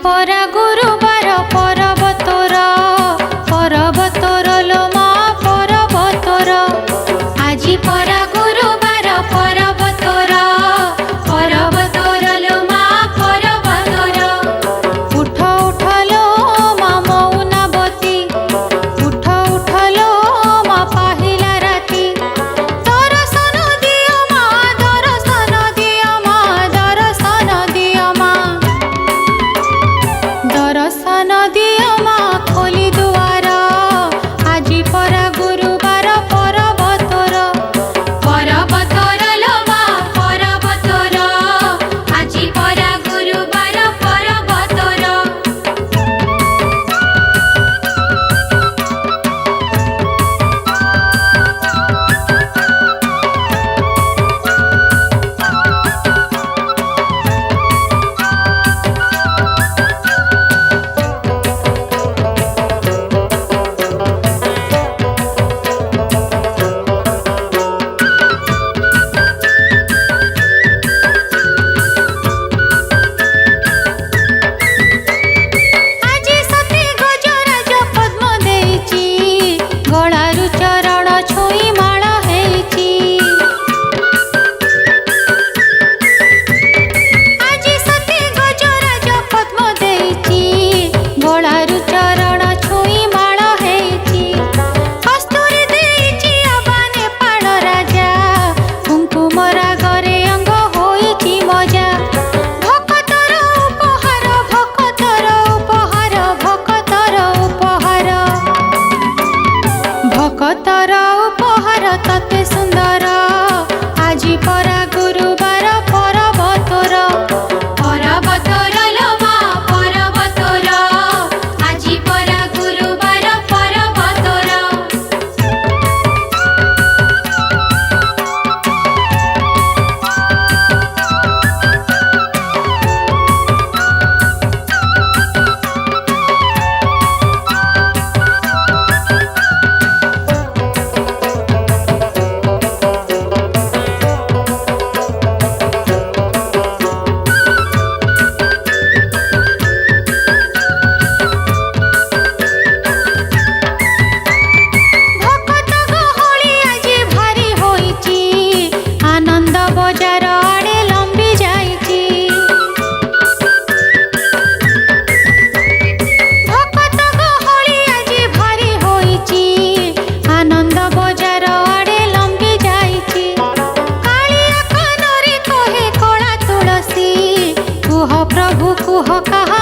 परा गुरुवार पर्वतर पर्वतर लो मा पर्वतर आजी परा गुरुवार पर्वतर पर्वतर लो मा पर्वतर उठ उठ लो मा मौनावती उठ उठ लो मा पाहिला राती दर्शन दियो मा दर्शन दियो मा दर्शन दियो मा दर्शन दियो मा खोली दुआर आजी परा गुरुवार पर्वतर पर्वतर लो मा पर्वतर आजी परा गुरुवार पर्वतर आजी सती गजराज पद्म देइची गळारु चरण छोई माळ हेइची आजी सती गजराज पद्म देइची गळारु चरण छोई माळ हेइची कस्तूरी देइची अबाने पाण राजा कुंकुमरा गरे अंग होइची मजा भक्तर उपहार भक्तर उपहार भक्तर उपहार भक्तर उपहार तते सुंदर आजी परा गुरुवार पर्वतर पर्वतर लो मा पर्वतर आजी परा गुरुवार पर्वतर भक्त गहळी आजी भारी होइची आनंद बजार आड़े लंबी जाइची भक्त गहळी आजी भारी होइची आनंद बजार आड़े लंबी जाइची कालिया कानरे कहे कळा तुलसी कुह प्रभु कुह कहा